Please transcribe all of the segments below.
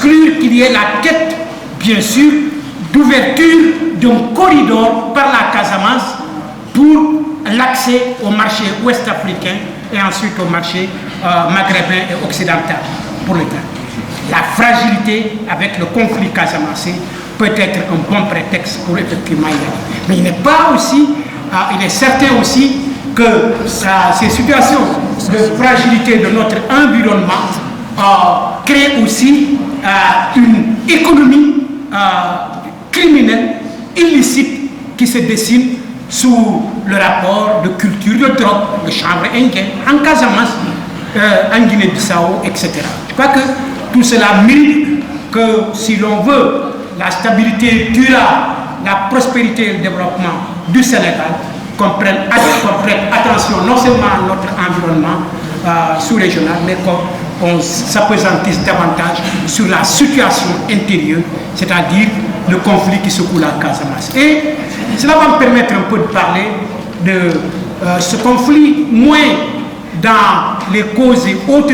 exclure qu'il y ait la quête, bien sûr, d'ouverture d'un corridor par la Casamance pour l'accès au marché ouest-africain et ensuite au marché maghrébin et occidental pour l'État. La fragilité avec le conflit casamancé peut être un bon prétexte pour effectivement y aller. Mais il n'est pas aussi, il est certain aussi que ces situations de fragilité de notre environnement créent aussi une économie criminelle, illicite, qui se dessine sous le rapport de culture de drogue, de chanvre indien, en Casamance, en Guinée-Bissau, etc. Je crois que tout cela mérite que, si l'on veut la stabilité durable, la prospérité et le développement du Sénégal, qu'on prenne attention non seulement à notre environnement sous-régional, mais qu'on s'appesantisse davantage sur la situation intérieure, c'est-à-dire le conflit qui secoue la Casamance. Et cela va me permettre un peu de parler de ce conflit, moins dans les causes et autres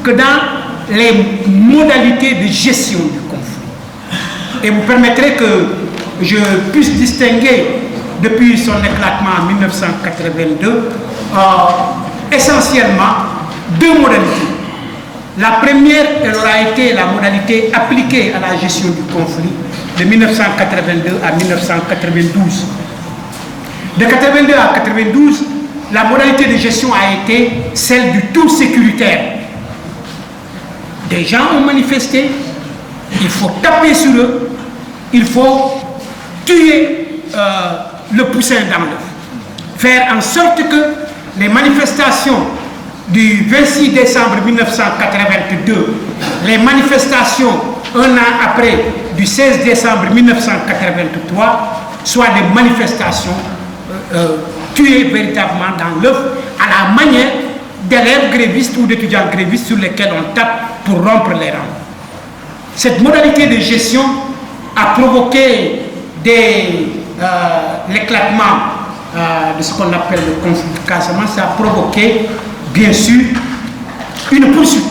que dans les modalités de gestion du conflit. Et vous permettrez que je puisse distinguer, depuis son éclatement en 1982, essentiellement deux modalités. La première, elle aura été la modalité appliquée à la gestion du conflit de 1982 à 1992. De 82 à 92, la modalité de gestion a été celle du tout sécuritaire. Des gens ont manifesté, il faut taper sur eux, il faut tuer le poussin dans l'œuf. Faire en sorte que les manifestations du 26 décembre 1982, les manifestations un an après du 16 décembre 1983, soient des manifestations tuées véritablement dans l'œuf à la manière d'élèves grévistes ou d'étudiants grévistes sur lesquels on tape pour rompre les rangs. Cette modalité de gestion a provoqué l'éclatement de ce qu'on appelle le conflit de Casamance. Ça a provoqué, bien sûr, une poursuite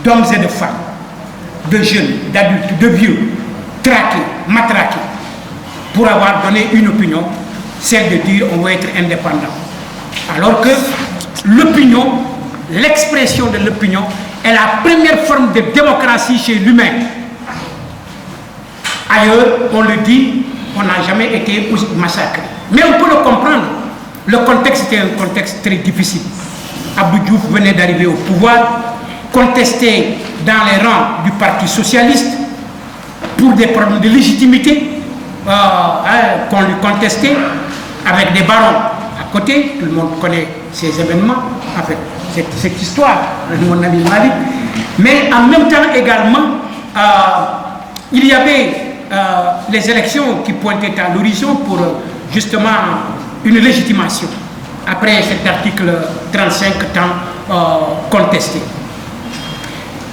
d'hommes et de femmes, de jeunes, d'adultes, de vieux, traqués, matraqués, pour avoir donné une opinion, celle de dire on va être indépendant. Alors que l'opinion, l'expression de l'opinion, est la première forme de démocratie chez l'humain. Ailleurs, on le dit, on n'a jamais été massacré. Mais on peut le comprendre. Le contexte était un contexte très difficile. Abdou Diouf venait d'arriver au pouvoir, contesté dans les rangs du Parti socialiste pour des problèmes de légitimité qu'on lui contestait, avec des barons à côté. Tout le monde connaît ces événements, en fait, cette histoire de mon ami Malik. Mais en même temps également, il y avait les élections qui pointaient à l'horizon pour justement une légitimation après cet article 35 tant contesté.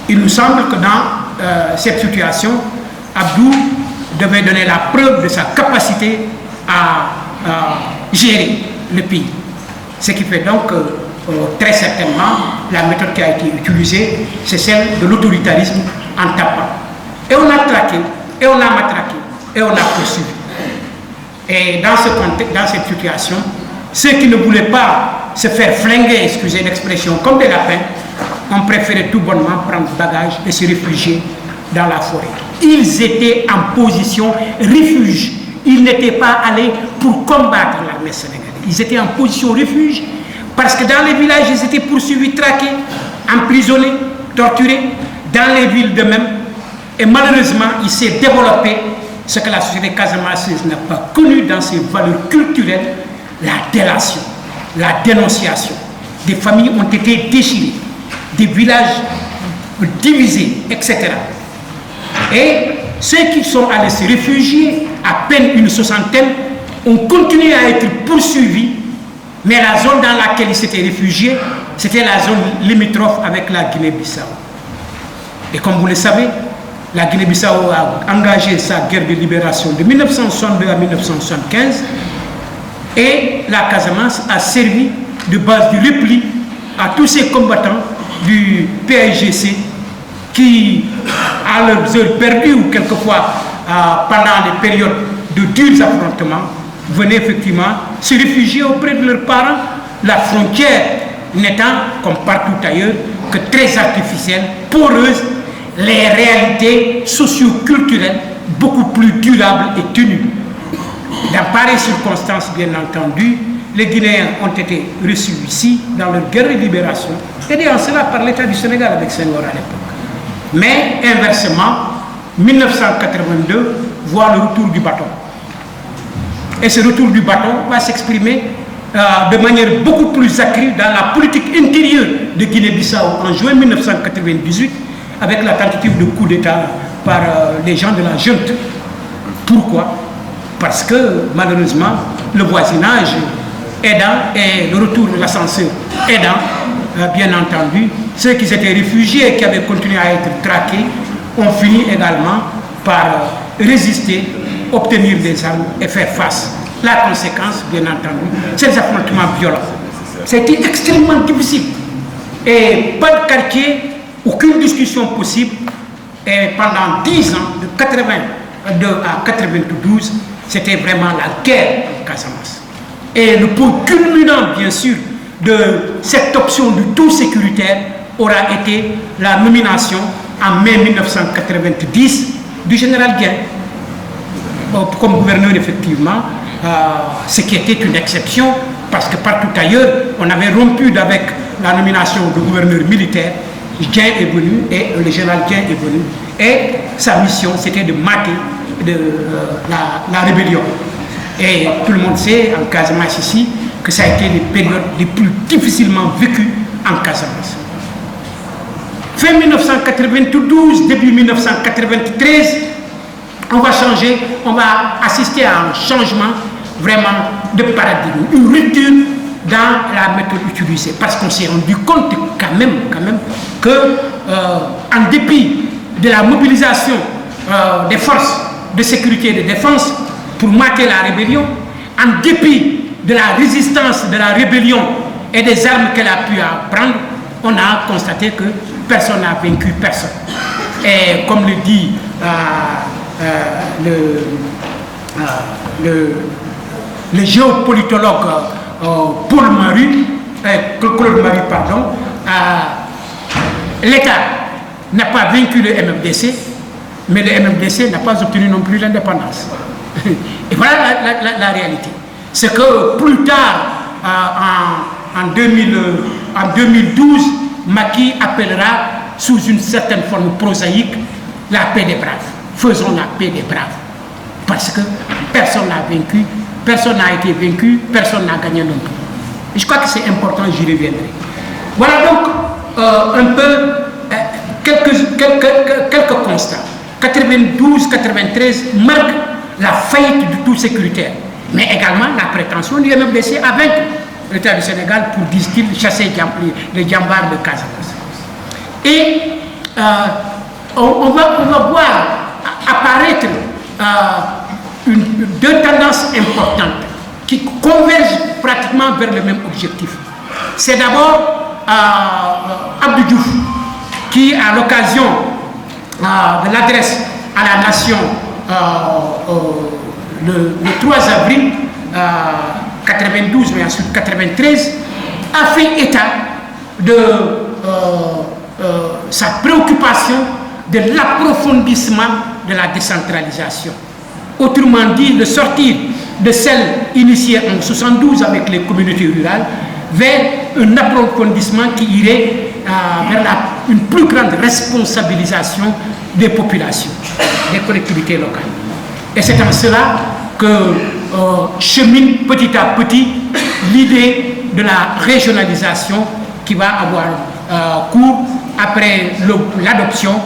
Il nous semble que dans cette situation, Abdou devait donner la preuve de sa capacité à gérer le pays. Ce qui fait donc très certainement la méthode qui a été utilisée, c'est celle de l'autoritarisme en tapant. Et on a traqué, et on a matraqué, et on a poursuivi. Et dans ce contexte, dans cette situation, ceux qui ne voulaient pas se faire flinguer, excusez l'expression, comme des lapins, ont préféré tout bonnement prendre bagage et se réfugier dans la forêt. Ils étaient en position refuge. Ils n'étaient pas allés pour combattre l'armée sénégalaise. Ils étaient en position refuge parce que dans les villages, ils étaient poursuivis, traqués, emprisonnés, torturés, dans les villes de même. Et malheureusement, il s'est développé ce que la société casamançaise n'a pas connu dans ses valeurs culturelles, la délation, la dénonciation. Des familles ont été déchirées, des villages divisés, etc. Et ceux qui sont allés se réfugier, à peine une soixantaine, ont continué à être poursuivis, mais la zone dans laquelle ils s'étaient réfugiés, c'était la zone limitrophe avec la Guinée-Bissau. Et comme vous le savez, la Guinée-Bissau a engagé sa guerre de libération de 1962 à 1975 et la Casamance a servi de base du repli à tous ces combattants du PAIGC qui, à leurs heures perdues ou quelquefois pendant les périodes de durs affrontements, venaient effectivement se réfugier auprès de leurs parents, la frontière n'étant, comme partout ailleurs, que très artificielle, poreuse, les réalités socio-culturelles beaucoup plus durables et tenues. Dans pareilles circonstances, bien entendu, les Guinéens ont été reçus ici dans leur guerre de libération, aidés en cela par l'État du Sénégal avec Senghor à l'époque. Mais inversement, 1982 voit le retour du bâton. Et ce retour du bâton va s'exprimer de manière beaucoup plus accrue dans la politique intérieure de Guinée-Bissau en juin 1998 avec la tentative de coup d'État par les gens de la junte. Pourquoi? Parce que malheureusement, le voisinage aidant et le retour de l'ascenseur aidant, bien entendu, ceux qui s'étaient réfugiés et qui avaient continué à être traqués ont fini également par résister, obtenir des armes et faire face. La conséquence, bien entendu, c'est des affrontements violents. C'était extrêmement difficile. Et pas de quartier, aucune discussion possible. Et pendant 10 ans, de 82 à 92, c'était vraiment la guerre en Casamance. Et le point culminant, bien sûr, de cette option du tout sécuritaire aura été la nomination en mai 1990 du général Guin comme gouverneur, effectivement, ce qui était une exception parce que partout ailleurs, on avait rompu avec la nomination de gouverneur militaire. Guin est venu et le général Guin est venu et sa mission c'était de mater la rébellion. Et tout le monde sait en Casamance ici que ça a été les périodes les plus difficilement vécues en Casamance. Fin 1992, début 1993, on va changer, on va assister à un changement vraiment de paradigme, une rupture dans la méthode utilisée, parce qu'on s'est rendu compte quand même que en dépit de la mobilisation des forces de sécurité et de défense pour mater la rébellion, en dépit de la résistance de la rébellion et des armes qu'elle a pu prendre, on a constaté que personne n'a vaincu personne. Et comme le dit le géopolitologue Claude Marie, pardon, l'État n'a pas vaincu le MFDC, mais le MFDC n'a pas obtenu non plus l'indépendance. Et voilà la réalité. C'est que plus tard, en 2012, Macky appellera sous une certaine forme prosaïque la paix des braves. Faisons la paix des braves. Parce que personne n'a vaincu, personne n'a été vaincu, personne n'a gagné non plus. Et je crois que c'est important, j'y reviendrai. Voilà donc un peu quelques constats. 92-93 marque la faillite du tout sécuritaire, mais également la prétention du MFDC à vaincre l'État du Sénégal pour, disent-ils, chasser les djambars de Casamance. Et on va voir apparaître deux tendances importantes qui convergent pratiquement vers le même objectif. C'est d'abord Abdou Diouf qui, à l'occasion de l'adresse à la nation le 3 avril 92, mais ensuite 93, a fait état de sa préoccupation de l'approfondissement de la décentralisation. Autrement dit, de sortir de celle initiée en 72 avec les communautés rurales vers un approfondissement qui irait vers une plus grande responsabilisation des populations, des collectivités locales. Et c'est en cela que chemine petit à petit l'idée de la régionalisation qui va avoir cours après l'adoption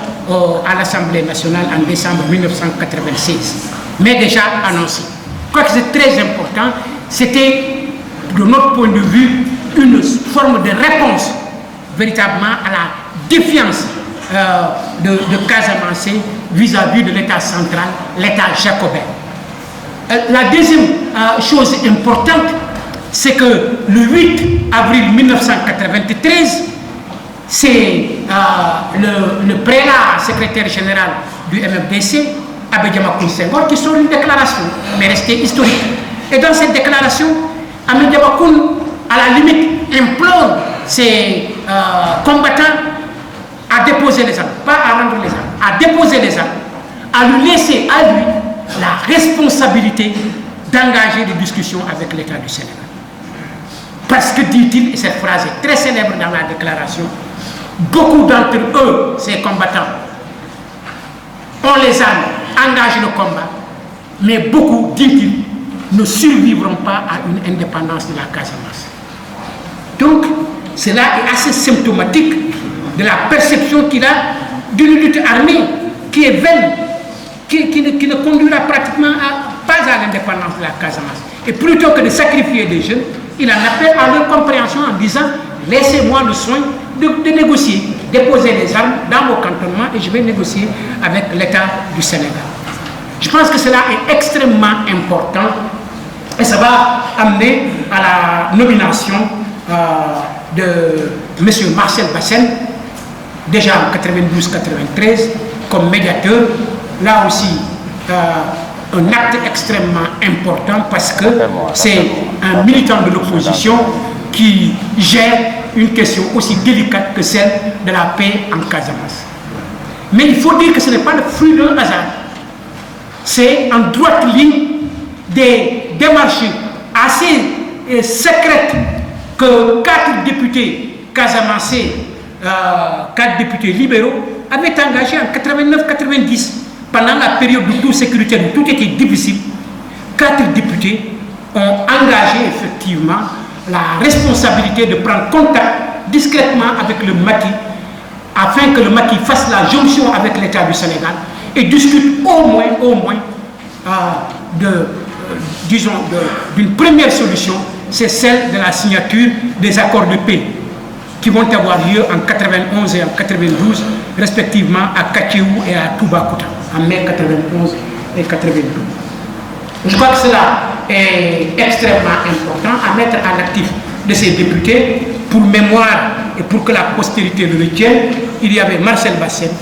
à l'Assemblée nationale en décembre 1996, mais déjà annoncé. Je crois que c'est très important. C'était, de notre point de vue, une forme de réponse véritablement à la défiance de Casamance vis-à-vis de l'État central, l'État jacobin. La deuxième chose importante, c'est que le 8 avril 1993, c'est le prélat secrétaire général du MFDC, Abbé Diamacoune Senghor, qui sont une déclaration, mais restée historique. Et dans cette déclaration, Abbé Diamacoune, à la limite, implore ses combattants à déposer les armes, pas à rendre les armes, à déposer les armes, à lui laisser à lui la responsabilité d'engager des discussions avec l'État du Sénégal. Parce que, dit-il, et cette phrase est très célèbre dans la déclaration, beaucoup d'entre eux, ces combattants, ont les armes, engagent le combat, mais beaucoup, dit-il, ne survivront pas à une indépendance de la Casamance. Donc, cela est assez symptomatique de la perception qu'il a d'une lutte armée qui est vaine, qui ne conduira pratiquement pas à l'indépendance de la Casamance. Et plutôt que de sacrifier des jeunes, il en appelle à leur compréhension en disant « Laissez-moi le soin de négocier, déposer les armes dans vos cantonnements et je vais négocier avec l'État du Sénégal. » Je pense que cela est extrêmement important et ça va amener à la nomination de M. Marcel Bassène, déjà en 92-93, comme médiateur. Là aussi, un acte extrêmement important parce que c'est un militant de l'opposition qui gère une question aussi délicate que celle de la paix en Casamance. Mais il faut dire que ce n'est pas le fruit d'un hasard. C'est en droite ligne des démarches assez secrètes que 4 députés casamancés, 4 députés libéraux, avaient engagé en 89-90. Pendant la période de tout sécuritaire, où tout était difficile, 4 députés ont engagé effectivement la responsabilité de prendre contact discrètement avec le Macky, afin que le Macky fasse la jonction avec l'État du Sénégal et discute au moins d'une première solution, c'est celle de la signature des accords de paix qui vont avoir lieu en 91 et en 92, respectivement à Katchéou et à Toubacouta, en mai 91 et 92. Je crois que cela est extrêmement important à mettre à l'actif de ces députés pour mémoire et pour que la postérité le retienne. Il y avait Marcel Bassène,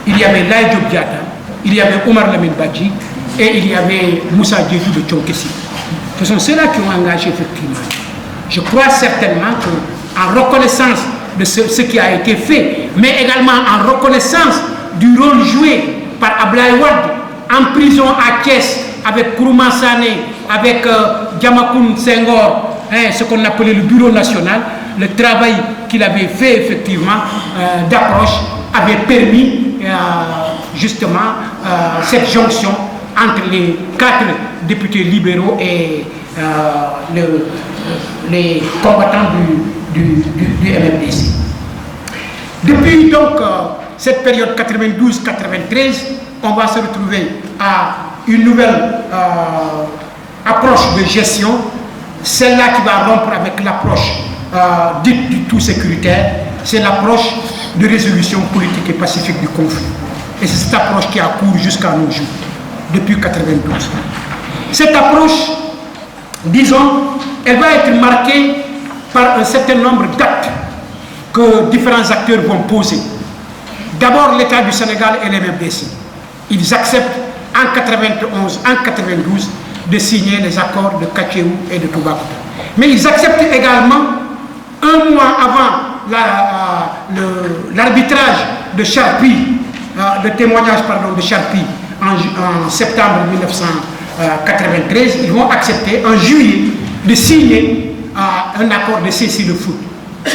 il y avait Laye Diop Diatta, il y avait Omar Lamine Badji et il y avait Moussa Diédou de Tchonkessi. Ce sont ceux-là qui ont engagé effectivement. Je crois certainement qu'en reconnaissance de ce qui a été fait, mais également en reconnaissance du rôle joué par Ablaye Wade en prison à Thiès avec Kourouma Sané, avec Diamacoune Senghor, ce qu'on appelait le bureau national, le travail qu'il avait fait effectivement d'approche avait permis justement cette jonction entre les 4 députés libéraux et les combattants du MFDC. Depuis donc cette période 92-93, on va se retrouver à une nouvelle approche de gestion, celle-là qui va rompre avec l'approche dite du tout sécuritaire, c'est l'approche de résolution politique et pacifique du conflit. Et c'est cette approche qui a cours jusqu'à nos jours, depuis 92. Cette approche, disons, elle va être marquée par un certain nombre d'actes que différents acteurs vont poser. D'abord, l'État du Sénégal et les MFDC. Ils acceptent en 91, en 92, de signer les accords de Katchéou et de Toubacouta. Mais ils acceptent également, un mois avant l'arbitrage de Charpie, le témoignage de Charpie en septembre 1993, ils vont accepter en juillet de signer un accord de cessez-le-feu,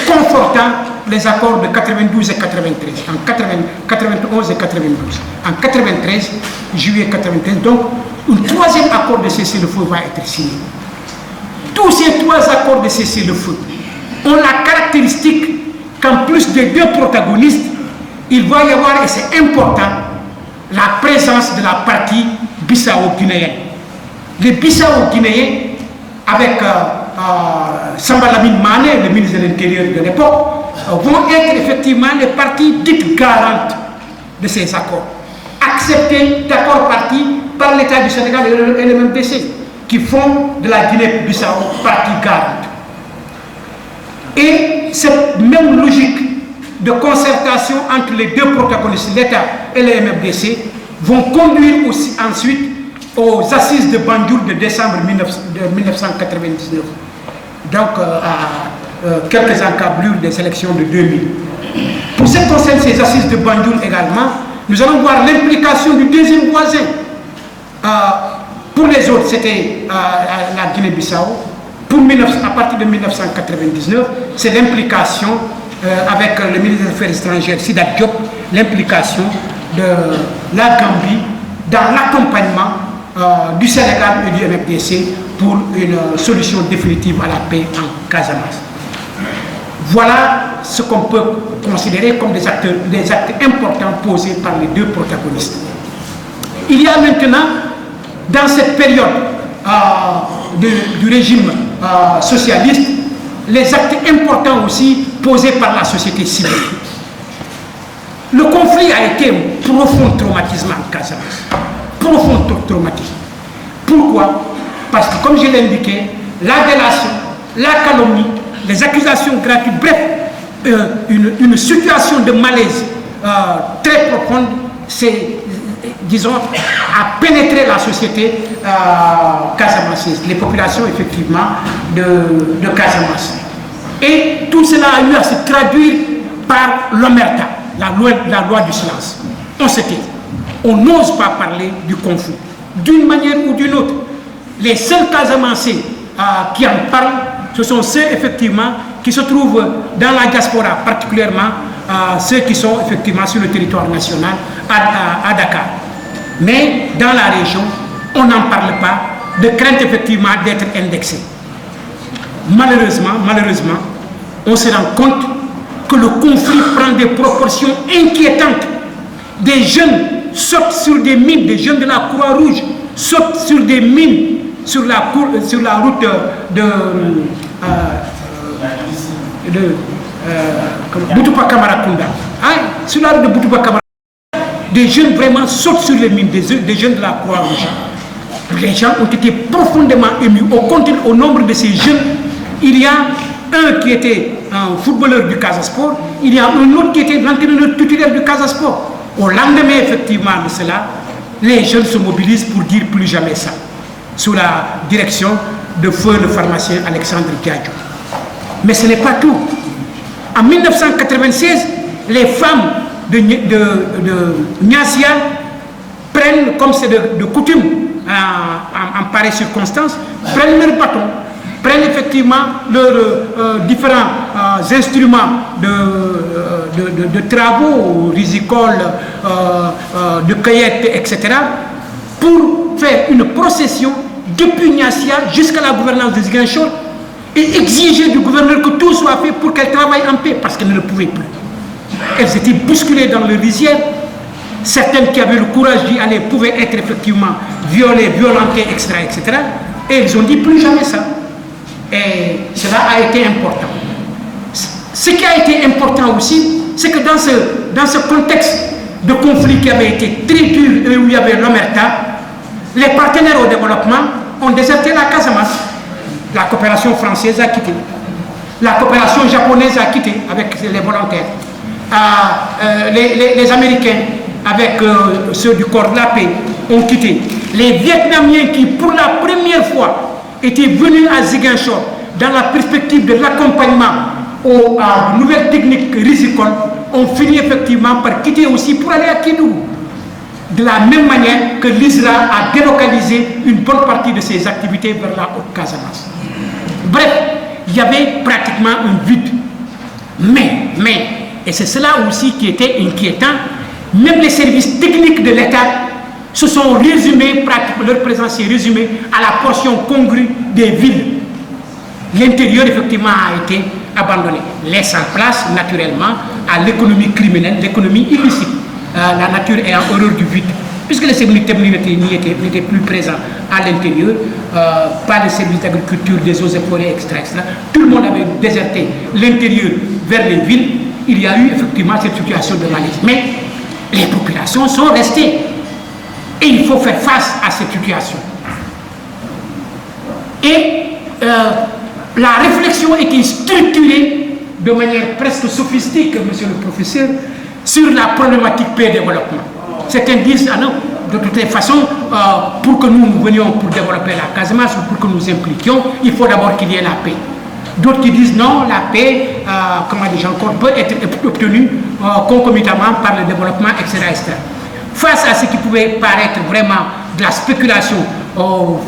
confortant les accords de 92 et 93, en 91 et 92. En 93, juillet 93, donc un troisième accord de cessez-le-feu va être signé. Tous ces 3 accords de cessez-le-feu ont la caractéristique qu'en plus des 2 protagonistes, il va y avoir, et c'est important, la présence de la partie bissau-guinéenne. Les bissau-guinéens, avec Samba Lamine Mané, le ministre de l'Intérieur de l'époque, vont être effectivement les parties dites garantes de ces accords, acceptés d'accord partie par l'État du Sénégal et le MFDC, qui font de la Guinée-Bissau partie garante. Et cette même logique de concertation entre les deux protagonistes, l'État et le MFDC, vont conduire aussi ensuite aux assises de Banjul de décembre 1999. Donc, à quelques encablures des élections de 2000. Pour ce qui concerne ces assises de Banjul également, nous allons voir l'implication du deuxième voisin. Pour les autres, c'était la Guinée-Bissau. À partir de 1999, c'est l'implication avec le ministre des Affaires étrangères, Sidat Diop, l'implication de la Gambie dans l'accompagnement du Sénégal et du MFDC pour une solution définitive à la paix en Casamance. Voilà ce qu'on peut considérer comme des actes importants posés par les deux protagonistes. Il y a maintenant, dans cette période du régime socialiste, les actes importants aussi posés par la société civile. Le conflit a été un profond traumatisme en Casamance. Profond traumatisme. Pourquoi? Parce que, comme je l'ai indiqué, la délation, la calomnie, les accusations gratuites, bref, une situation de malaise très profonde, disons, a pénétré la société casamançaise, les populations effectivement de Casamance. Et tout cela a eu à se traduire par l'omerta, la loi du silence. On se tait. On n'ose pas parler du conflit, d'une manière ou d'une autre. Les seuls Casamançais qui en parlent, ce sont ceux effectivement qui se trouvent dans la diaspora, particulièrement ceux qui sont effectivement sur le territoire national à Dakar. Mais dans la région, on n'en parle pas, de crainte effectivement d'être indexé. Malheureusement, on se rend compte que le conflit prend des proportions inquiétantes. Des jeunes sautent sur des mines, des jeunes de la Croix-Rouge sautent sur des mines sur la route de Boutoupa Kamarakunda. Sur la route de Boutoupa Kamarakunda, des jeunes vraiment sautent sur les mines, des jeunes de la Croix-Rouge. Les gens ont été profondément émus. Au nombre de ces jeunes, il y a un qui était un footballeur du Casasport, il y a un autre qui était l'entraîneur titulaire du Casasport. Au lendemain, effectivement, de cela, les jeunes se mobilisent pour dire plus jamais ça, sous la direction de feu le pharmacien Alexandre Diadio. Mais ce n'est pas tout. En 1996, les femmes de Niassia prennent, comme c'est de coutume en pareilles circonstances, prennent leur bâton, prennent effectivement leurs différents instruments de travaux, risicoles, de cueillette, etc., pour faire une procession depuis Niassia jusqu'à la gouvernance de Ziguinchor et exiger du gouverneur que tout soit fait pour qu'elle travaille en paix, parce qu'elle ne le pouvait plus. Elles étaient bousculées dans le rizière. Certaines qui avaient le courage d'y aller pouvaient être effectivement violées, violentées, etc., etc. Et ils ont dit plus jamais ça. Et cela a été important. Ce qui a été important aussi, c'est que dans ce contexte de conflit qui avait été très dur et où il y avait l'omerta, les partenaires au développement ont déserté la Casamance. La coopération française a quitté. La coopération japonaise a quitté avec les volontaires. Les Américains, avec ceux du corps de la paix, ont quitté. Les Vietnamiens qui, pour la première fois, étaient venus à Ziguinchor dans la perspective de l'accompagnement aux nouvelles techniques risicoles, ont fini effectivement par quitter aussi pour aller à Kédougou. De la même manière que l'ISRA a délocalisé une bonne partie de ses activités vers la Haute-Casamance. Bref, il y avait pratiquement un vide. Mais, et c'est cela aussi qui était inquiétant, même les services techniques de l'État se sont résumés, leur présence est résumée à la portion congrue des villes. L'intérieur, effectivement, a été abandonné, laissant place, naturellement, à l'économie criminelle, l'économie illicite. La nature est en horreur du vide, puisque les services techniques n'étaient plus présents à l'intérieur, pas les services d'agriculture, des eaux et forêts, etc. Tout le monde avait déserté l'intérieur vers les villes. Il y a eu effectivement cette situation de malaise. Mais les populations sont restées. Et il faut faire face à cette situation. Et la réflexion était structurée de manière presque sophistique, monsieur le professeur, sur la problématique paix et développement. Certains disent, ah non, de toutes les façons, pour que nous venions pour développer la Casamance ou pour que nous impliquions, il faut d'abord qu'il y ait la paix. D'autres qui disent non, la paix, comment dire encore, peut être obtenue concomitamment par le développement, etc., etc. Face à ce qui pouvait paraître vraiment de la spéculation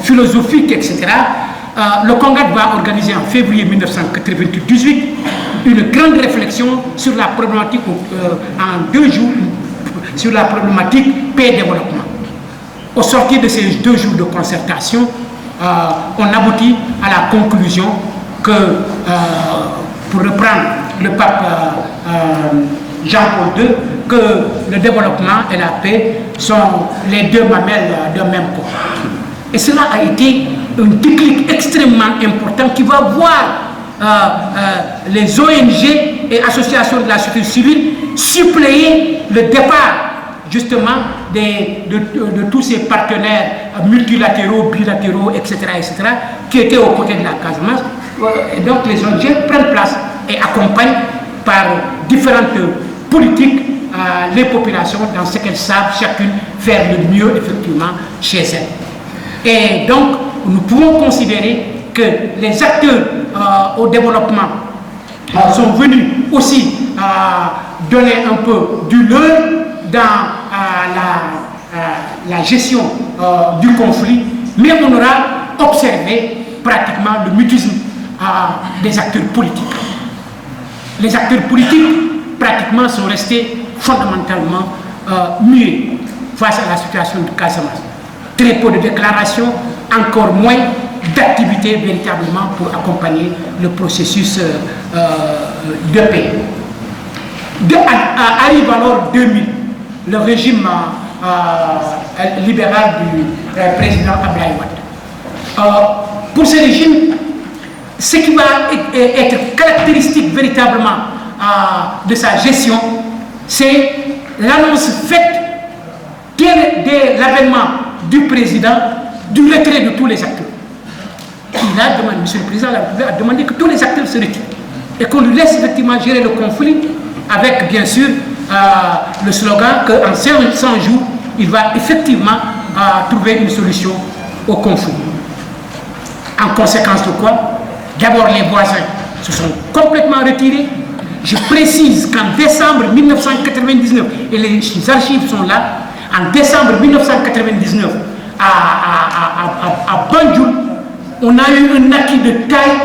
philosophique, etc., le Congrès va organiser en février 1998 une grande réflexion sur la problématique en 2 jours, sur la problématique paix et développement. Au sortir de ces 2 jours de concertation, on aboutit à la conclusion que, pour reprendre le pape Jean-Paul II, que le développement et la paix sont les 2 mamelles d'un même corps. Et cela a été un déclic extrêmement important qui va voir les ONG et associations de la société civile suppléer le départ justement de tous ces partenaires multilatéraux, bilatéraux, etc., qui étaient aux côtés de la Casamance. Et donc les ONG prennent place et accompagnent par différentes politiques les populations dans ce qu'elles savent chacune faire le mieux effectivement chez elles. Et donc nous pouvons considérer que les acteurs au développement sont venus aussi donner un peu du leur dans la gestion du conflit, mais on aura observé pratiquement le mutisme des acteurs politiques. Les acteurs politiques pratiquement sont restés fondamentalement muets face à la situation de Casamance. Très peu de déclarations, encore moins d'activités véritablement pour accompagner le processus de paix. Arrive alors 2000, le régime libéral du président Abdoulaye Wade. Pour ce régime, ce qui va être caractéristique véritablement de sa gestion, c'est l'annonce faite dès l'avènement du président du retrait de tous les acteurs. Il a demandé, monsieur le président a demandé que tous les acteurs se retirent et qu'on lui laisse effectivement gérer le conflit avec bien sûr le slogan qu'en 100 jours, il va effectivement trouver une solution au conflit. En conséquence de quoi, d'abord les voisins se sont complètement retirés. Je précise qu'en décembre 1999, et les archives sont là, en décembre 1999, à Banjul, on a eu un acquis de taille.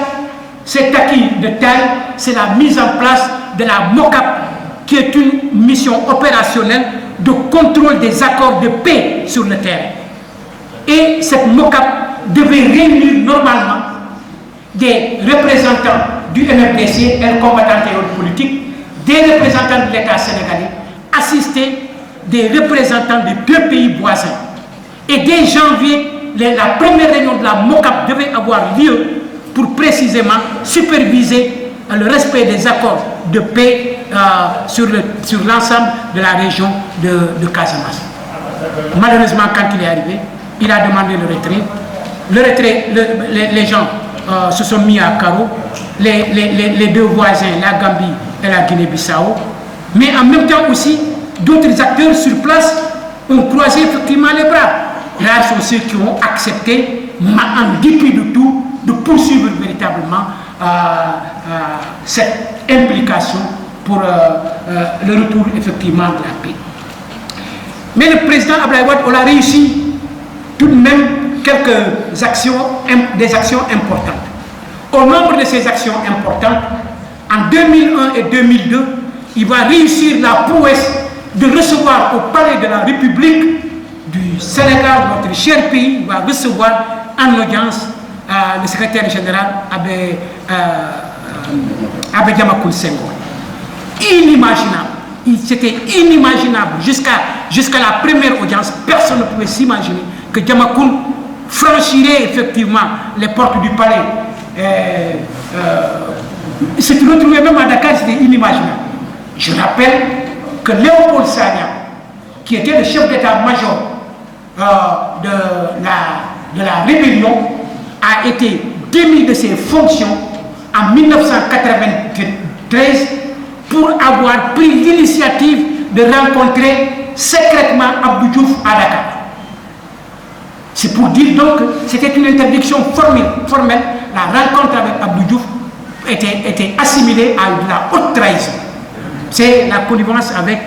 Cet acquis de taille, c'est la mise en place de la MOCAP, qui est une mission opérationnelle de contrôle des accords de paix sur le terrain. Et cette MOCAP devait réunir normalement des représentants du MFDC, un combattant et autres politiques, des représentants de l'État sénégalais, assistés des représentants de 2 pays voisins. Et dès janvier, la première réunion de la MOCAP devait avoir lieu pour précisément superviser le respect des accords de paix sur l'ensemble de la région de Casamance. Malheureusement, quand il est arrivé, il a demandé le retrait. Le retrait, les gens se sont mis à carreau, les 2 voisins, la Gambie et la Guinée-Bissau. Mais en même temps aussi, d'autres acteurs sur place ont croisé effectivement les bras. Là sont ceux qui ont accepté, en dépit de tout, de poursuivre véritablement cette implication pour le retour effectivement de la paix. Mais le président Abdoulaye Wade, on a réussi tout de même quelques actions, des actions importantes. Au nombre de ces actions importantes, en 2001 et 2002, il va réussir la prouesse de recevoir au palais de la République du Sénégal, notre cher pays, va recevoir en audience le secrétaire général Abbé Diamacoune Senghor. Inimaginable. C'était inimaginable. Jusqu'à la première audience, personne ne pouvait s'imaginer que Diamacoune franchirait effectivement les portes du palais. Se retrouver même à Dakar, c'était inimaginable. Je rappelle que Léopold Sagna, qui était le chef d'état-major de la rébellion, a été démis de ses fonctions en 1999 2013 pour avoir pris l'initiative de rencontrer secrètement Abdou Diouf à Dakar. C'est pour dire donc que c'était une interdiction formelle. La rencontre avec Abdou Diouf était assimilée à de la haute trahison. C'est la connivence avec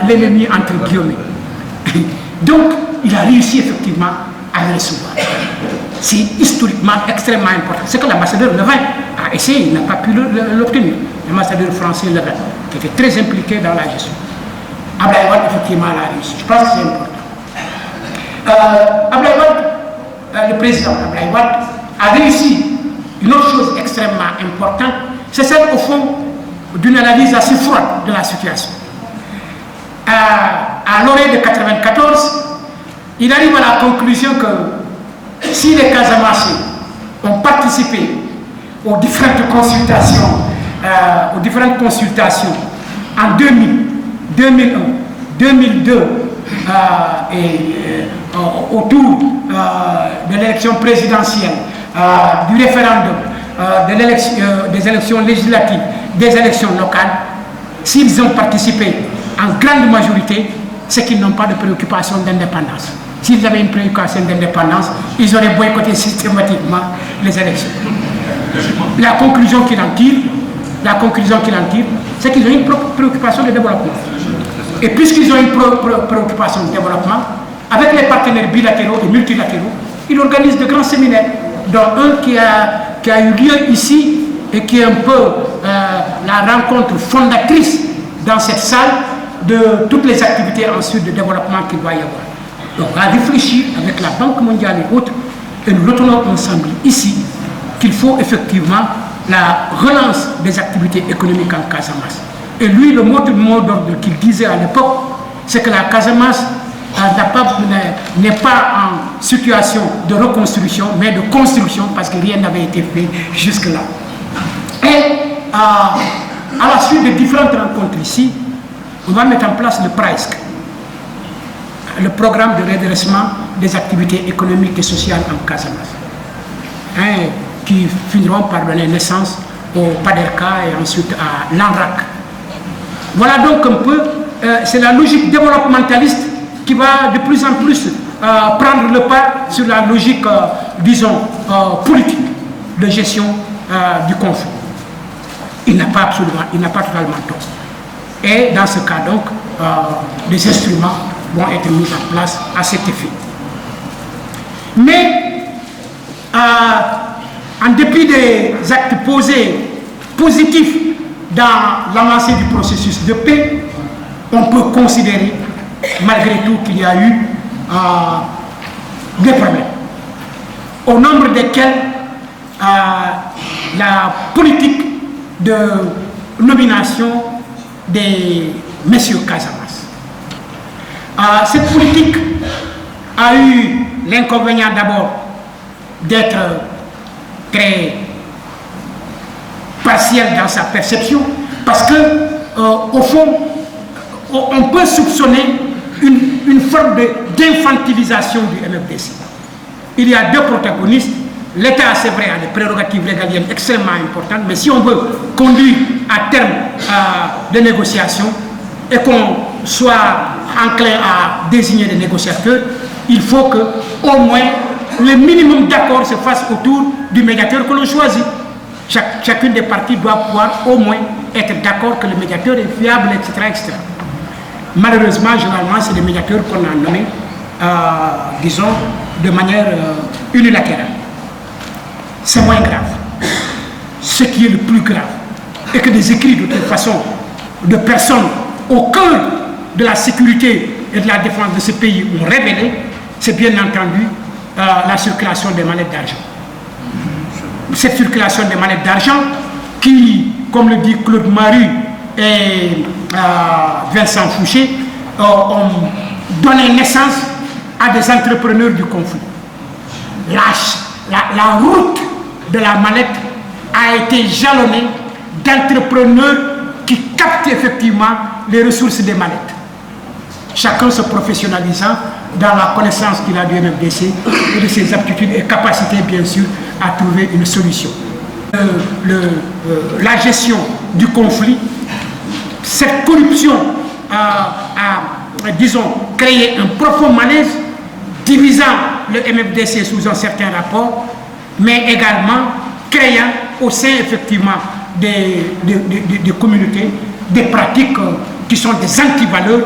l'ennemi entre guillemets. Donc, il a réussi effectivement à le recevoir. C'est historiquement extrêmement important. C'est que l'ambassadeur Levin a essayé, il n'a pas pu l'obtenir. L'ambassadeur français Levin, qui était très impliqué dans la gestion. Abdoulaye Wade, effectivement, l'a réussi. Je pense que c'est important. Abdoulaye Wade, le président Abdoulaye Wade, a réussi une autre chose extrêmement importante, c'est celle, au fond, d'une analyse assez froide de la situation. À l'orée de 1994, il arrive à la conclusion que si les Casamassés ont participé aux différentes consultations en 2000, 2001, 2002 et autour de l'élection présidentielle, du référendum, des élections législatives, des élections locales, s'ils ont participé en grande majorité, c'est qu'ils n'ont pas de préoccupation d'indépendance. S'ils avaient une préoccupation d'indépendance, ils auraient boycotté systématiquement les élections. La conclusion qu'il en tire, c'est qu'ils ont une préoccupation de développement. Et puisqu'ils ont une préoccupation de développement, avec les partenaires bilatéraux et multilatéraux, ils organisent de grands séminaires, dont un qui a eu lieu ici et qui est un peu la rencontre fondatrice dans cette salle de toutes les activités ensuite de développement qu'il doit y avoir. Donc on a réfléchi avec la Banque mondiale et autres, et nous retenons ensemble ici qu'il faut effectivement la relance des activités économiques en Casamance. Et lui, le mot d'ordre qu'il disait à l'époque, c'est que la Casamance n'est pas en situation de reconstruction, mais de construction, parce que rien n'avait été fait jusque-là. Et à la suite de différentes rencontres ici, on va mettre en place le PRAESC, le programme de redressement des activités économiques et sociales en Casamance, qui finiront par donner naissance au PADERCA et ensuite à l'ANRAC. Voilà donc un peu, c'est la logique développementaliste qui va de plus en plus prendre le pas sur la logique, disons, politique de gestion du conflit. Il n'a pas totalement tort. Et dans ce cas donc, des instruments vont être mis en place à cet effet. Mais, en dépit des actes posés positifs dans l'avancée du processus de paix, on peut considérer malgré tout qu'il y a eu des problèmes, au nombre desquels la politique de nomination des messieurs Casamance. Cette politique a eu l'inconvénient d'abord d'être très partielle dans sa perception, parce que au fond, on peut soupçonner une forme d'infantilisation du MFDC. Il y a deux protagonistes. L'État, c'est vrai, a des prérogatives régaliennes extrêmement importantes, mais si on veut conduire à terme des négociations et qu'on soit enclin à désigner des négociateurs, il faut que au moins le minimum d'accord se fasse autour du médiateur que l'on choisit. Chacune des parties doit pouvoir au moins être d'accord que le médiateur est fiable, etc. etc. Malheureusement, généralement, c'est des médiateurs qu'on a nommés, disons, de manière unilatérale. C'est moins grave. Ce qui est le plus grave, et que des écrits de toute façon de personnes au cœur de la sécurité et de la défense de ce pays ont révélé, c'est bien entendu la circulation des mallettes d'argent. Cette circulation des mallettes d'argent qui, comme le dit Claude Maru et Vincent Fouché, ont donné naissance à des entrepreneurs du conflit. La route de la mallette a été jalonnée d'entrepreneurs qui captent effectivement les ressources des mallettes. Chacun se professionnalisant dans la connaissance qu'il a du MFDC et de ses aptitudes et capacités, bien sûr, à trouver une solution. La gestion du conflit. Cette corruption a, disons, créé un profond malaise, divisant le MFDC sous un certain rapport, mais également créant au sein, effectivement, des communautés, des pratiques qui sont des antivaleurs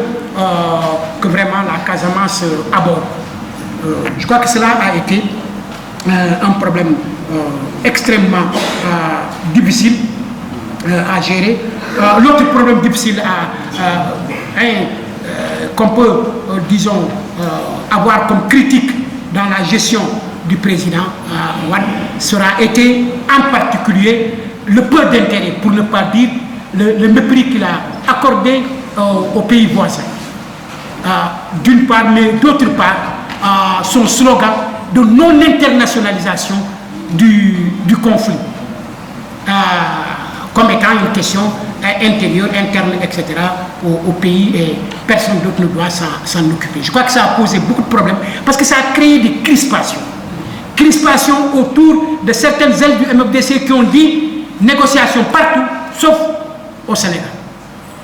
que vraiment la Casamance aborde. Je crois que cela a été un problème extrêmement difficile à gérer. L'autre problème difficile qu'on peut, disons, avoir comme critique dans la gestion du président Wade sera été en particulier le peu d'intérêt, pour ne pas dire le mépris qu'il a accordé aux pays voisins. D'une part, mais d'autre part, son slogan de non-internationalisation du conflit, comme étant une question intérieure, interne, etc. au pays, et personne d'autre ne doit s'en occuper. Je crois que ça a posé beaucoup de problèmes parce que ça a créé des crispations. Crispations autour de certaines ailes du MFDC qui ont dit négociations partout, sauf au Sénégal.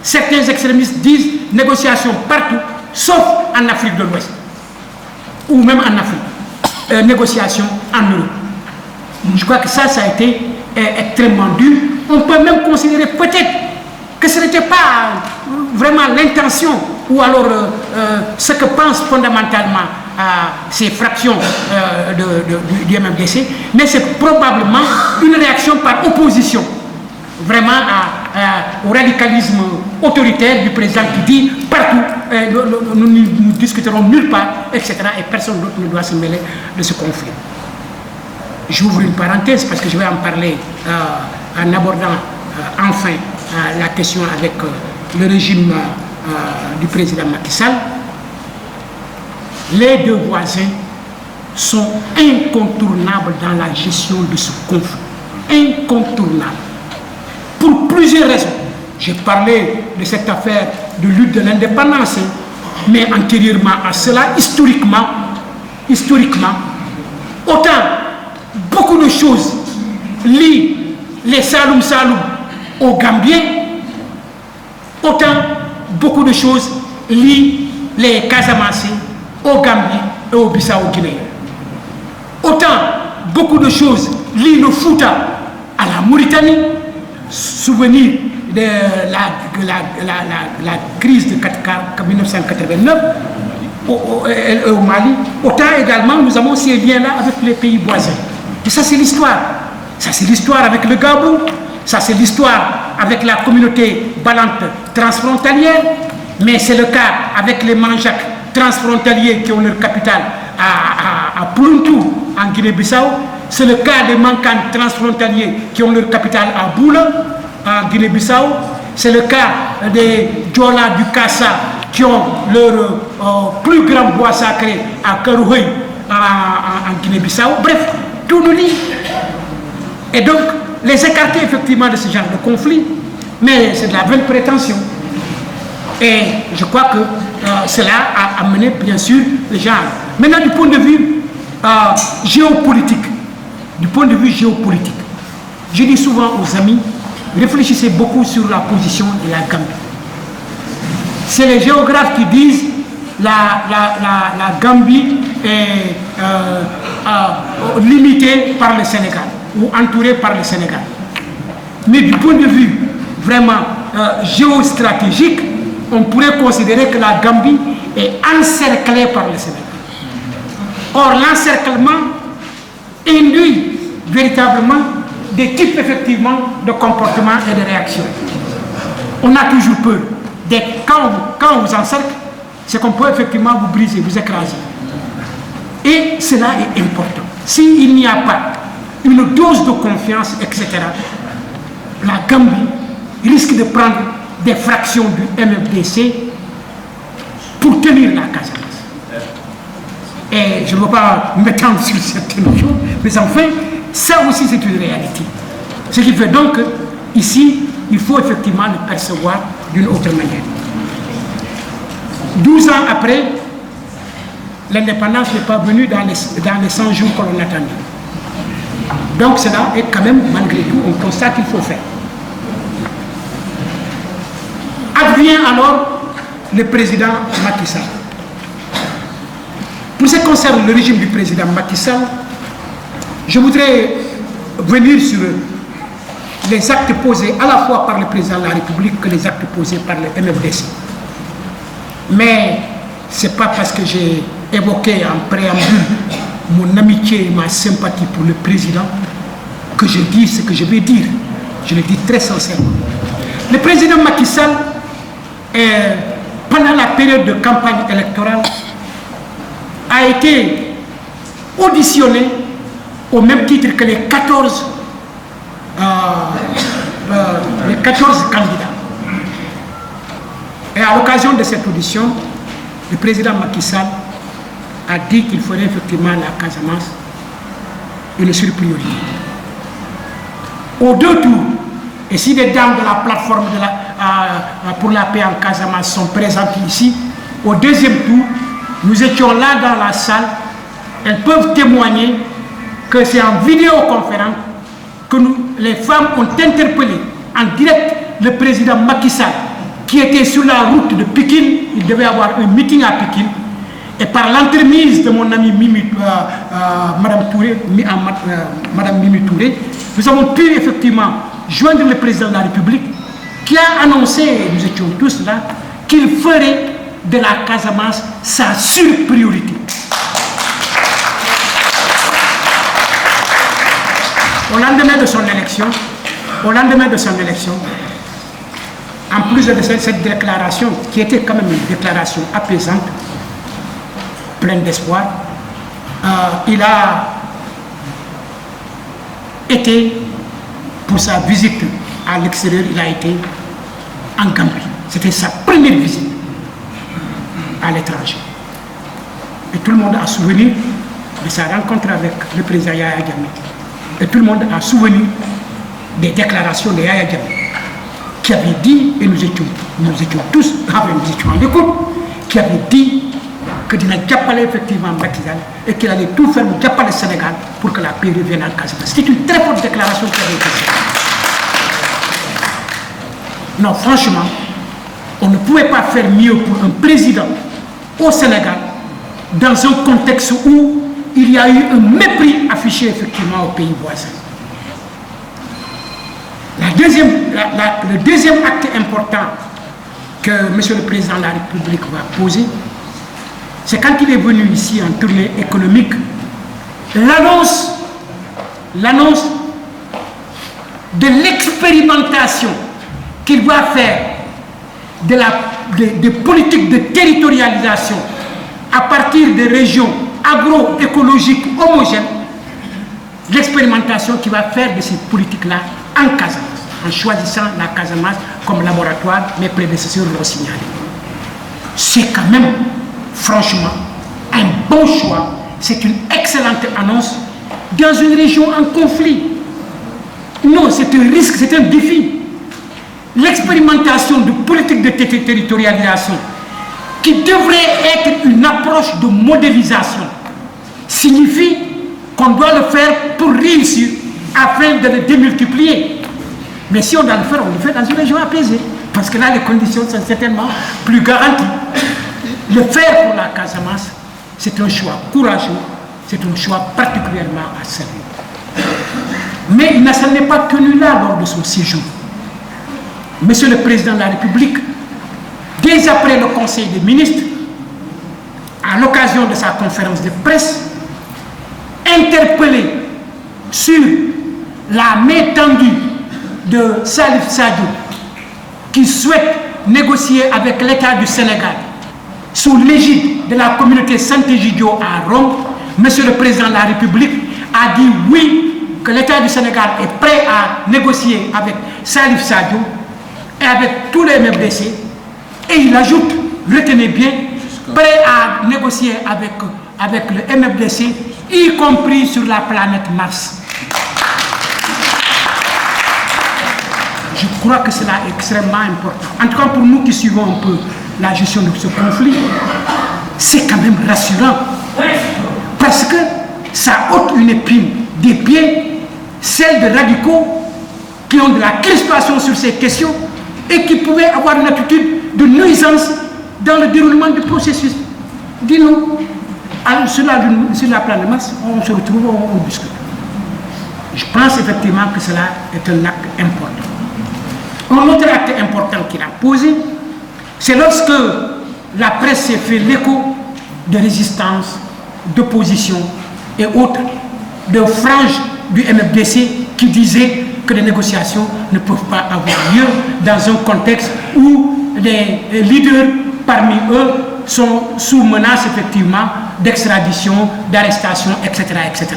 Certains extrémistes disent négociations partout, sauf en Afrique de l'Ouest, ou même en Afrique. Négociations en Europe. Je crois que ça a été extrêmement dur. On peut même considérer peut-être que ce n'était pas vraiment l'intention, ou alors ce que pensent fondamentalement ces fractions du MFDC, mais c'est probablement une réaction par opposition vraiment au radicalisme autoritaire du président qui dit partout, nous ne discuterons nulle part, etc. Et personne d'autre ne doit se mêler de ce conflit. J'ouvre une parenthèse parce que je vais en parler en abordant enfin la question avec le régime du président Macky Sall. Les deux voisins sont incontournables dans la gestion de ce conflit. Incontournables. Pour plusieurs raisons. J'ai parlé de cette affaire de lutte de l'indépendance, mais antérieurement à cela, historiquement, autant beaucoup de choses lient les Saloum aux Gambiens, autant beaucoup de choses lient les Casamassés aux Gambiens et aux Bissau-Guinéens. Autant beaucoup de choses lient le Fouta à la Mauritanie, souvenir de la crise de 1989 au Mali, autant également nous avons ces liens-là avec les pays voisins. Et ça c'est l'histoire. Ça c'est l'histoire avec le Gabon, ça c'est l'histoire avec la communauté balante transfrontalière, mais c'est le cas avec les Manjacs transfrontaliers qui ont leur capitale à Puluntu, en Guinée-Bissau. C'est le cas des Mankans transfrontaliers qui ont leur capitale à Boula, en Guinée-Bissau. C'est le cas des Djola du Kassa qui ont leur plus grand bois sacré à Karouhey, en Guinée-Bissau. Bref, tout nous lie. Et donc, les écarter effectivement de ce genre de conflit, mais c'est de la vaine prétention. Et je crois que cela a amené, bien sûr, les gens. Maintenant, du point de vue géopolitique, je dis souvent aux amis, réfléchissez beaucoup sur la position de la Gambie. C'est les géographes qui disent la Gambie est limitée par le Sénégal, ou entourée par le Sénégal. Mais du point de vue vraiment géostratégique, on pourrait considérer que la Gambie est encerclée par le Sénégal. Or, l'encerclement induit véritablement des types effectivement de comportements et de réactions. On a toujours peur. Quand on vous encercle, c'est qu'on peut effectivement vous briser, vous écraser. Et cela est important. S'il n'y a pas une dose de confiance, etc., la Gambie risque de prendre des fractions du MFDC pour tenir la Casamance. Et je ne veux pas m'étendre sur certaines choses, mais enfin, ça aussi c'est une réalité. Ce qui fait donc qu'ici, il faut effectivement le percevoir d'une autre manière. 12 ans après, l'indépendance n'est pas venue dans les 100 jours que l'on attendait. Donc cela est quand même, malgré tout, un constat qu'il faut faire. vient alors le président Macky Sall. Pour ce qui concerne le régime du président Macky Sall, je voudrais venir sur les actes posés à la fois par le président de la République que les actes posés par le MFDC. Mais ce n'est pas parce que j'ai évoqué en préambule mon amitié et ma sympathie pour le président que je dis ce que je vais dire. Je le dis très sincèrement. Le président Macky Sall, pendant la période de campagne électorale, a été auditionné au même titre que les 14 candidats. Et à l'occasion de cette audition, le président Macky Sall a dit qu'il ferait effectivement la Casamance une surpriorité. Aux deux tours, et si les dames de la plateforme pour la paix en Casamance sont présentes ici, au deuxième tour, nous étions là dans la salle, elles peuvent témoigner que c'est en vidéoconférence que les femmes ont interpellé en direct le président Macky Sall, qui était sur la route de Pékin. Il devait avoir un meeting à Pékin. Et par l'entremise de mon ami Madame Mimi Touré, nous avons pu effectivement joindre le président de la République qui a annoncé, et nous étions tous là, qu'il ferait de la Casamance sa surpriorité. Au lendemain de son élection, en plus de cette déclaration, qui était quand même une déclaration apaisante, pleine d'espoir, il a été, pour sa visite à l'extérieur, il a été en Gambie. C'était sa première visite à l'étranger. Et tout le monde a souvenir de sa rencontre avec le président Yahya Jammeh. Et tout le monde a souvenir des déclarations de Yahya Jammeh, qui avait dit, et nous étions tous, nous étions en écoute, qui avait dit que dina jàppale effectivement Macky Sall et qu'il allait tout faire pour jàppale le Sénégal pour que la paix revienne en Casamance. C'était une très forte déclaration qui avait été faite. Non, franchement, on ne pouvait pas faire mieux pour un président au Sénégal dans un contexte où il y a eu un mépris affiché effectivement aux pays voisins. Le deuxième acte important que M. le Président de la République va poser, c'est quand il est venu ici en tournée économique, l'annonce de l'expérimentation qu'il va faire de politiques de territorialisation à partir des régions agroécologiques homogènes, l'expérimentation qu'il va faire de ces politiques-là en Casamance, en choisissant la Casamance comme laboratoire, mes prédécesseurs l'ont signalé. C'est quand même, franchement, un bon choix. C'est une excellente annonce dans une région en conflit. Non, c'est un risque, c'est un défi. L'expérimentation de politique de territorialisation, qui devrait être une approche de modélisation, signifie qu'on doit le faire pour réussir afin de le démultiplier. Mais si on doit le faire, on le fait dans une région apaisée. Parce que là, les conditions sont certainement plus garanties. Le faire pour la Casamance, c'est un choix courageux, c'est un choix particulièrement à saluer. Mais il ne s'en est pas tenu là lors de son séjour. Monsieur le Président de la République, dès après le Conseil des ministres, à l'occasion de sa conférence de presse, interpellé sur la main tendue de Salif Sadio, qui souhaite négocier avec l'État du Sénégal sous l'égide de la communauté Sant'Egidio à Rome, Monsieur le Président de la République a dit oui, que l'État du Sénégal est prêt à négocier avec Salif Sadio et avec tous les MFDC, et il ajoute, retenez bien, prêt à négocier avec le MFDC, y compris sur la planète Mars. Je crois que cela est extrêmement important. En tout cas, pour nous qui suivons un peu la gestion de ce conflit, c'est quand même rassurant. Parce que ça ôte une épine des pieds, celle de radicaux qui ont de la crispation sur ces questions et qui pouvaient avoir une attitude de nuisance dans le déroulement du processus. Dis-nous, sur la plan de masse, on se retrouve, on discute. Je pense effectivement que cela est un acte important. Un autre acte important qu'il a posé, c'est lorsque la presse s'est fait l'écho de résistance, d'opposition et autres, de franges du MFDC qui disaient que les négociations ne peuvent pas avoir lieu dans un contexte où les leaders parmi eux sont sous menace effectivement d'extradition, d'arrestation, etc., etc.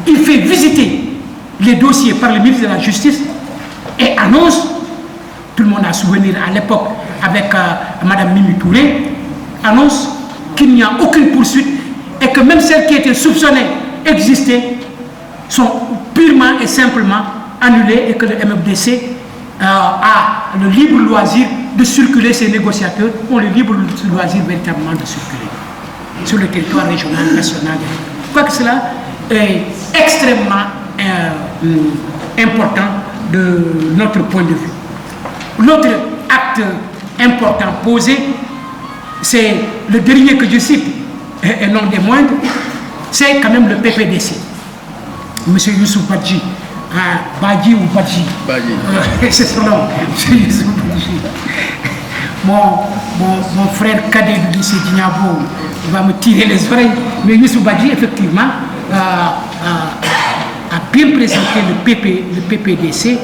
Il fait visiter les dossiers par le ministre de la Justice et annonce, tout le monde a souvenir à l'époque avec Mme Mimi Touré, annonce qu'il n'y a aucune poursuite et que même celles qui étaient soupçonnées existaient sont purement et simplement annulées et que le MFDC a le libre loisir de circuler, ces négociateurs ont le libre loisir véritablement de circuler sur le territoire régional, national. Je crois que cela est extrêmement important de notre point de vue. L'autre acte important posé, c'est le dernier que je cite, et non des moindres, c'est quand même le PPDC. Monsieur Youssouf Badji, Badji ou Badji, c'est son nom, Monsieur Youssouf Badji. Mon frère cadet du lycée Dignabo va me tirer les oreilles, mais Youssouf Badji, effectivement, a bien présenté le PPDC,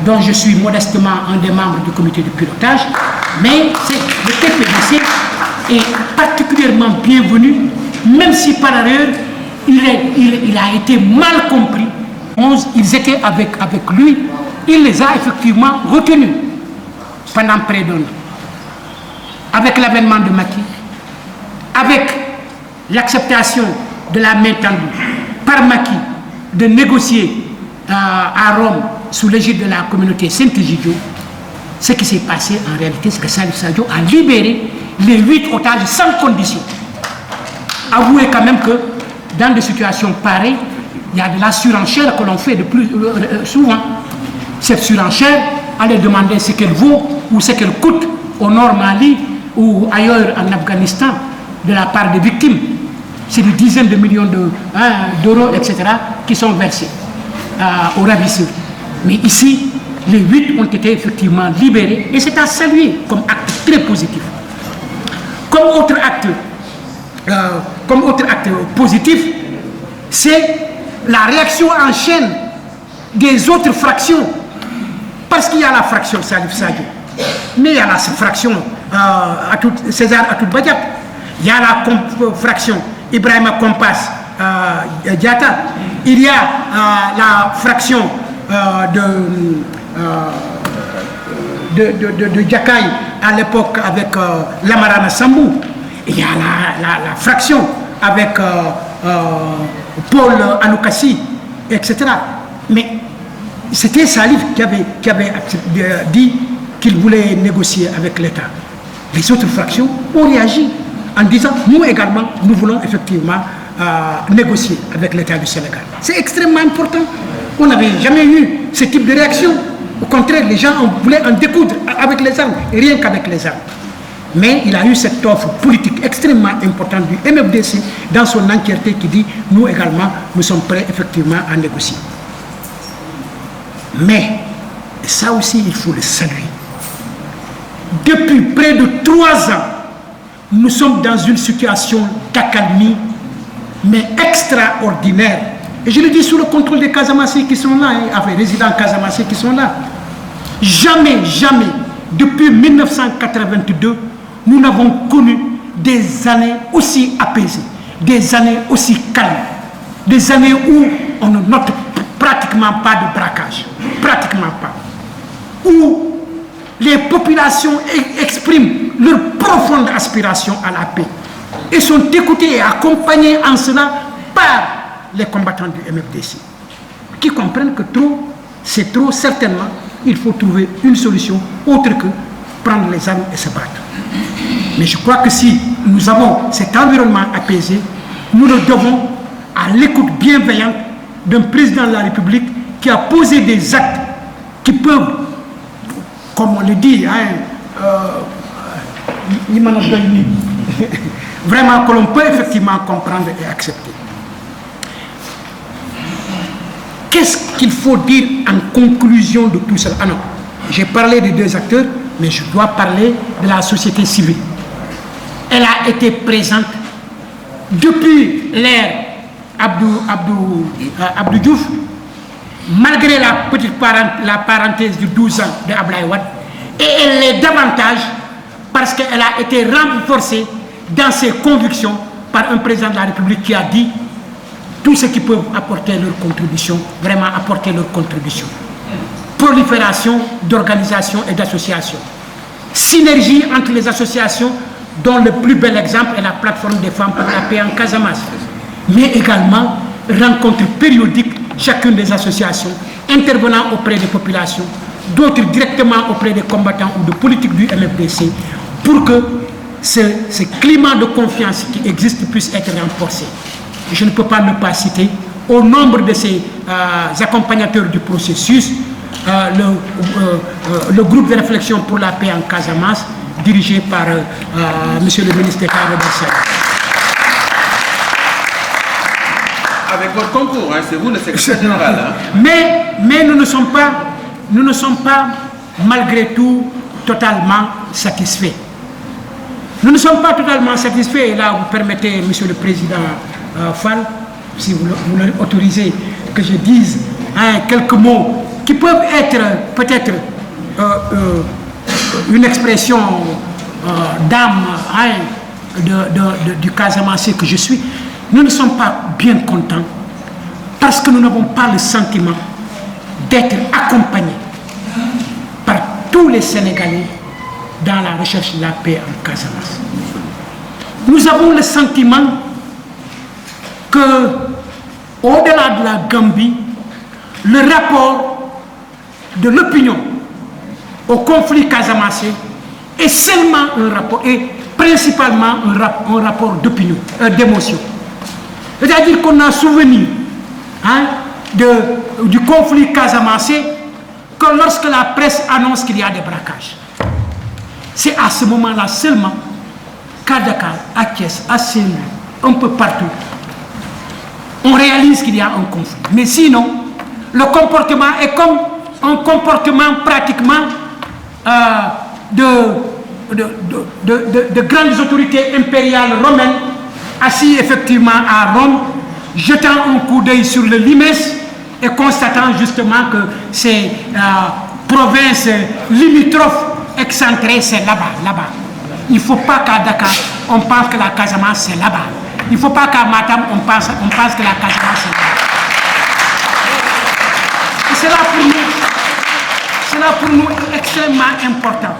dont je suis modestement un des membres du comité de pilotage, mais le PPDC est particulièrement bienvenu, même si par ailleurs il a été mal compris. Ils étaient avec lui, il les a effectivement retenus pendant près d'un an. Avec l'avènement de Macky, avec l'acceptation de la main tendue par Macky de négocier à Rome sous l'égide de la communauté Saint-Egidio, ce qui s'est passé en réalité, c'est que Salif Sadio a libéré les 8 otages sans condition. Avouez quand même que dans des situations pareilles, il y a de la surenchère que l'on fait de plus souvent. Cette surenchère, allez demander ce qu'elle vaut ou ce qu'elle coûte au Nord Mali ou ailleurs en Afghanistan de la part des victimes. C'est des dizaines de millions d'euros, etc., qui sont versés aux ravisseurs. Mais ici, les 8 ont été effectivement libérés et c'est à saluer comme acte très positif. Comme autre acte positif, c'est la réaction en chaîne des autres fractions. Parce qu'il y a la fraction Salif Sadio, mais il y a la fraction César Atoute Badiak, il y a la fraction Ibrahima Kompas Diatta, il y a la fraction de Djakaï à l'époque avec Lamarana Sambou, il y a la fraction avec Paul Anoukassi, etc. Mais c'était Salif qui avait dit qu'il voulait négocier avec l'État. Les autres fractions ont réagi en disant nous également, nous voulons effectivement négocier avec l'État du Sénégal. C'est extrêmement important. On n'avait jamais eu ce type de réaction. Au contraire, les gens voulaient en découdre avec les armes, et rien qu'avec les armes. Mais il a eu cette offre politique extrêmement importante du MFDC dans son entièreté qui dit nous également, nous sommes prêts effectivement à négocier. Mais, ça aussi, il faut le saluer. Depuis près de 3 ans, nous sommes dans une situation d'accalmie, mais extraordinaire. Et je le dis sous le contrôle des Casamassés qui sont là, les résidents Casamassés qui sont là. Jamais, depuis 1982, nous n'avons connu des années aussi apaisées, des années aussi calmes, des années où on ne note pratiquement pas de braquage, pratiquement pas, où les populations expriment leur profonde aspiration à la paix et sont écoutées et accompagnées en cela par les combattants du MFDC, qui comprennent que trop, c'est trop, certainement, il faut trouver une solution autre que prendre les armes et se battre. Mais je crois que si nous avons cet environnement apaisé, nous le devons à l'écoute bienveillante d'un président de la République qui a posé des actes qui peuvent, comme on le dit, vraiment que l'on peut effectivement comprendre et accepter. Qu'est-ce qu'il faut dire en conclusion de tout cela? Ah non, j'ai parlé des deux acteurs, mais je dois parler de la société civile. Elle a été présente depuis l'ère Abdou Diouf, malgré la parenthèse de 12 ans de Abdoulaye Wade, et elle l'est davantage parce qu'elle a été renforcée dans ses convictions par un président de la République qui a dit tous ceux qui peuvent apporter leur contribution, vraiment apporter leur contribution. Prolifération d'organisations et d'associations. Synergie entre les associations, dont le plus bel exemple est la plateforme des femmes pour la paix en Casamance. Mais également rencontres périodiques, chacune des associations, intervenant auprès des populations, d'autres directement auprès des combattants ou de politiques du MFDC, pour que ce climat de confiance qui existe puisse être renforcé. Je ne peux pas ne pas citer, au nombre de ces accompagnateurs du processus, le groupe de réflexion pour la paix en Casamance, dirigé par monsieur le ministre d'État Robert Sagna. Avec votre concours, hein, c'est vous le secrétaire général. Hein. Mais nous ne sommes pas, malgré tout, totalement satisfaits. Nous ne sommes pas totalement satisfaits, et là vous permettez, monsieur le président Fall, si vous l'autorisez, que je dise quelques mots qui peuvent être peut-être une expression d'âme du Casamance que je suis. Nous ne sommes pas bien contents parce que nous n'avons pas le sentiment d'être accompagnés par tous les Sénégalais dans la recherche de la paix en Casamance. Nous avons le sentiment que, au-delà de la Gambie, le rapport de l'opinion au conflit casamassé est seulement un rapport, et principalement un rapport d'opinion, d'émotion. C'est-à-dire qu'on a souvenir du conflit casamassé que lorsque la presse annonce qu'il y a des braquages. C'est à ce moment-là seulement qu'à Dakar, à Thiès, à Saint-Louis, un peu partout, on réalise qu'il y a un conflit. Mais sinon, le comportement est comme un comportement pratiquement de grandes autorités impériales romaines, assis effectivement à Rome, jetant un coup d'œil sur le Limes et constatant justement que ces provinces limitrophes excentrées, c'est là-bas. Il ne faut pas qu'à Dakar, on pense que la Casamance, c'est là-bas. Il ne faut pas qu'à Matam, on pense que la Casamance, c'est là-bas. Et c'est là pour nous extrêmement important.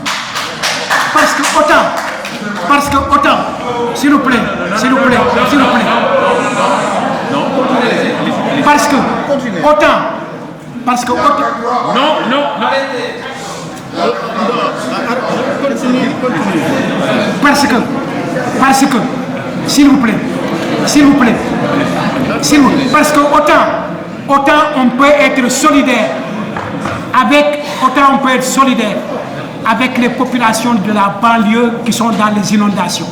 Parce que autant, s'il vous plaît. Parce que s'il vous plaît, parce que autant on peut être solidaire avec les populations de la banlieue qui sont dans les inondations,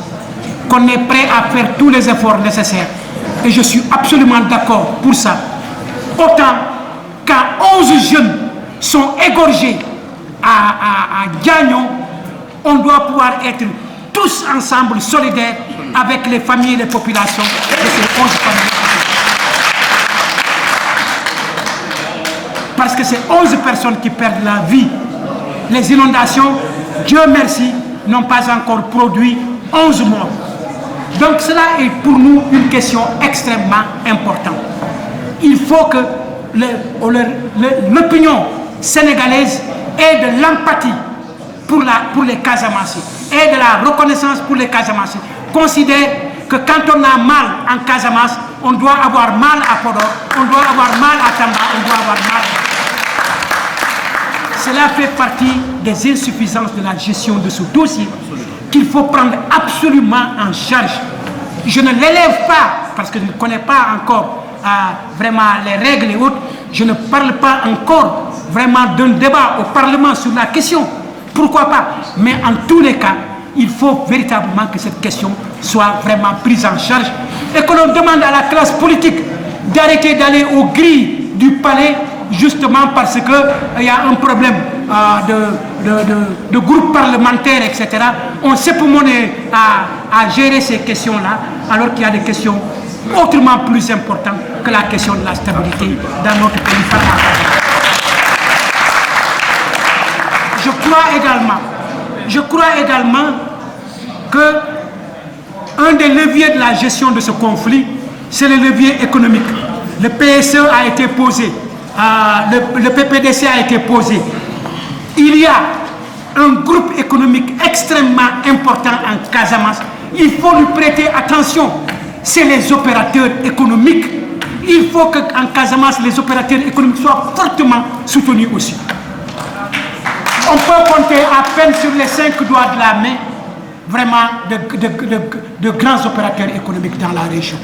qu'on est prêt à faire tous les efforts nécessaires, et je suis absolument d'accord pour ça. Autant quand 11 jeunes sont égorgés à Gagnon, on doit pouvoir être tous ensemble solidaires avec les familles et les populations de ces 11 familles. Parce que c'est 11 personnes qui perdent la vie. Les inondations, Dieu merci, n'ont pas encore produit 11 morts. Donc cela est pour nous une question extrêmement importante. Il faut que l'opinion sénégalaise ait de l'empathie pour les Casamassés et de la reconnaissance pour les Casamassés. Considère que quand on a mal en Casamance, on doit avoir mal à Podor, on doit avoir mal à Tamba, on doit avoir mal à... Cela fait partie des insuffisances de la gestion de ce dossier qu'il faut prendre absolument en charge. Je ne l'élève pas, parce que je ne connais pas encore vraiment les règles et autres, je ne parle pas encore vraiment d'un débat au Parlement sur la question. Pourquoi pas? Mais en tous les cas, il faut véritablement que cette question soit vraiment prise en charge et que l'on demande à la classe politique d'arrêter d'aller aux grilles du palais justement parce qu'il y a un problème de groupe parlementaire, etc. On s'époumonne à gérer ces questions-là alors qu'il y a des questions autrement plus importantes que la question de la stabilité dans notre pays. Je crois également que un des leviers de la gestion de ce conflit, c'est le levier économique. Le PSE a été posé, le PPDC a été posé. Il y a un groupe économique extrêmement important en Casamance. Il faut lui prêter attention. C'est les opérateurs économiques. Il faut qu'en Casamance, les opérateurs économiques soient fortement soutenus aussi. On peut compter à peine sur les 5 doigts de la main vraiment de grands opérateurs économiques dans la région.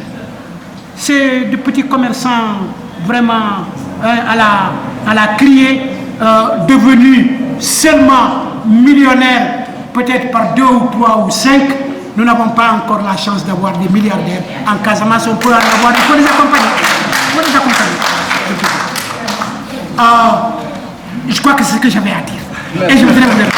C'est de petits commerçants vraiment à la criée, devenus seulement millionnaires, peut-être par 2 ou 3 ou 5. Nous n'avons pas encore la chance d'avoir des milliardaires. En Casamance, on peut en avoir. Il faut les accompagner. Je crois que c'est ce que j'avais à dire. Et je voudrais vous remercier.